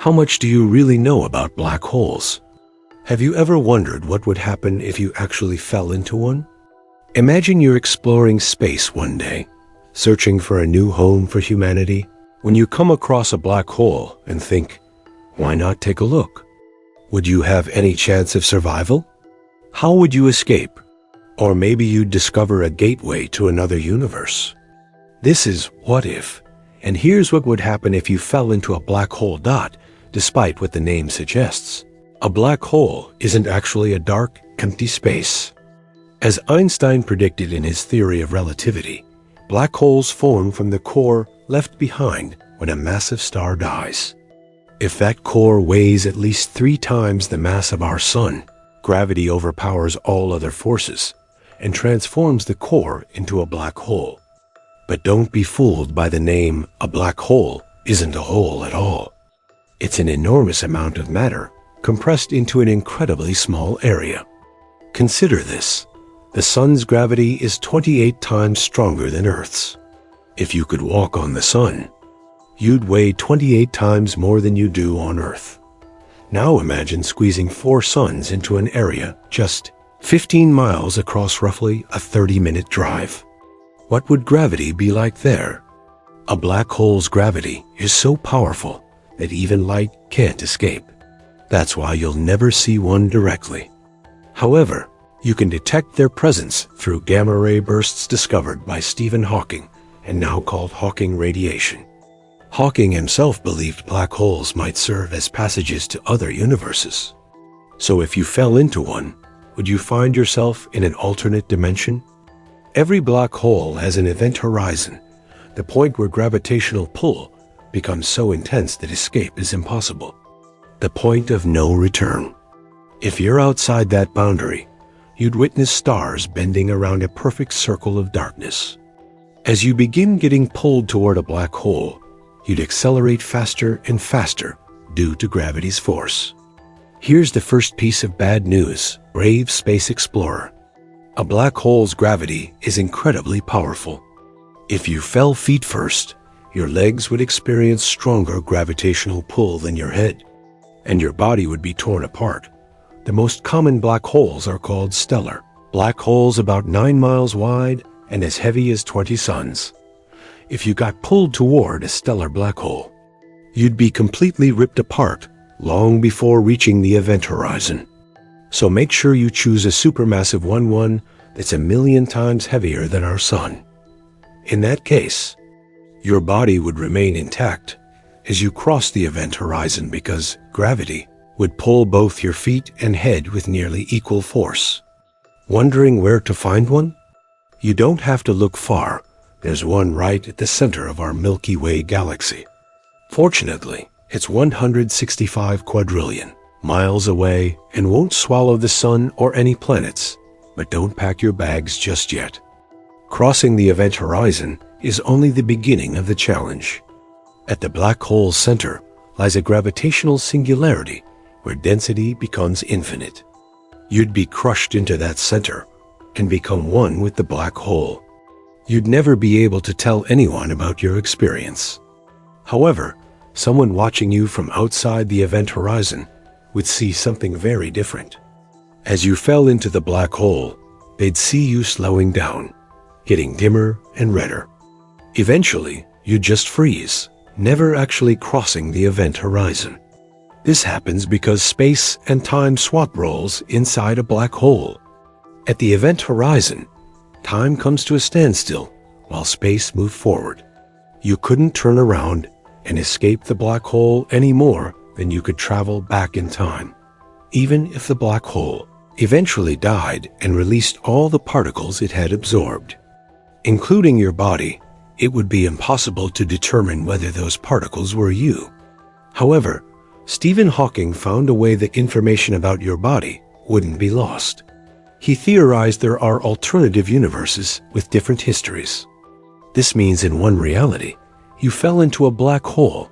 How much do you really know about black holes? Have you ever wondered what would happen if you actually fell into one? Imagine you're exploring space one day, searching for a new home for humanity, when you come across a black hole and think, why not take a look? Would you have any chance of survival? How would you escape? Or maybe you'd discover a gateway to another universe. This is What If, and here's what would happen if you fell into a black hole dot, despite what the name suggests. A black hole isn't actually a dark, empty space. As Einstein predicted in his theory of relativity, black holes form from the core left behind when a massive star dies. If that core weighs at least 3 times the mass of our sun, gravity overpowers all other forces and transforms the core into a black hole. But don't be fooled by the name. A black hole isn't a hole at all. It's an enormous amount of matter compressed into an incredibly small area. Consider this. The sun's gravity is 28 times stronger than Earth's. If you could walk on the sun, you'd weigh 28 times more than you do on Earth. Now imagine squeezing 4 suns into an area just 15 miles across roughly a 30-minute drive. What would gravity be like there? A black hole's gravity is so powerful that even light can't escape. That's why you'll never see one directly. However, you can detect their presence through gamma-ray bursts discovered by Stephen Hawking and now called Hawking radiation. Hawking himself believed black holes might serve as passages to other universes. So if you fell into one, would you find yourself in an alternate dimension? Every black hole has an event horizon, the point where gravitational pull becomes so intense that escape is impossible. The point of no return. If you're outside that boundary, you'd witness stars bending around a perfect circle of darkness. As you begin getting pulled toward a black hole, you'd accelerate faster and faster due to gravity's force. Here's the first piece of bad news, brave space explorer. A black hole's gravity is incredibly powerful. If you fell feet first, your legs would experience stronger gravitational pull than your head, and your body would be torn apart. The most common black holes are called stellar, black holes about 9 miles wide and as heavy as 20 suns. If you got pulled toward a stellar black hole, you'd be completely ripped apart long before reaching the event horizon. So make sure you choose a supermassive one that's 1,000,000 times heavier than our sun. In that case, your body would remain intact as you cross the event horizon because gravity would pull both your feet and head with nearly equal force. Wondering where to find one? You don't have to look far. There's one right at the center of our Milky Way galaxy. Fortunately, it's 165 quadrillion miles away and won't swallow the sun or any planets. But don't pack your bags just yet. Crossing the event horizon is only the beginning of the challenge. At the black hole's center lies a gravitational singularity where density becomes infinite. You'd be crushed into that center and become one with the black hole. You'd never be able to tell anyone about your experience. However, someone watching you from outside the event horizon would see something very different. As you fell into the black hole, they'd see you slowing down, getting dimmer and redder. Eventually, you'd just freeze, never actually crossing the event horizon. This happens because space and time swap roles inside a black hole. At the event horizon, time comes to a standstill while space moves forward. You couldn't turn around and escape the black hole any more than you could travel back in time. Even if the black hole eventually died and released all the particles it had absorbed, including your body, it would be impossible to determine whether those particles were you. However, Stephen Hawking found a way that information about your body wouldn't be lost. He theorized there are alternative universes with different histories. This means in one reality, you fell into a black hole,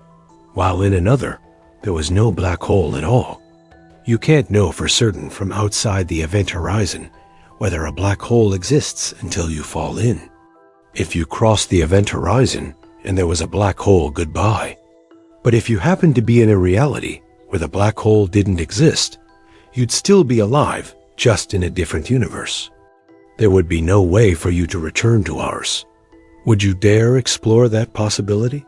while in another, there was no black hole at all. You can't know for certain from outside the event horizon whether a black hole exists until you fall in. If you crossed the event horizon and there was a black hole, goodbye. But if you happened to be in a reality where the black hole didn't exist, you'd still be alive, just in a different universe. There would be no way for you to return to ours. Would you dare explore that possibility?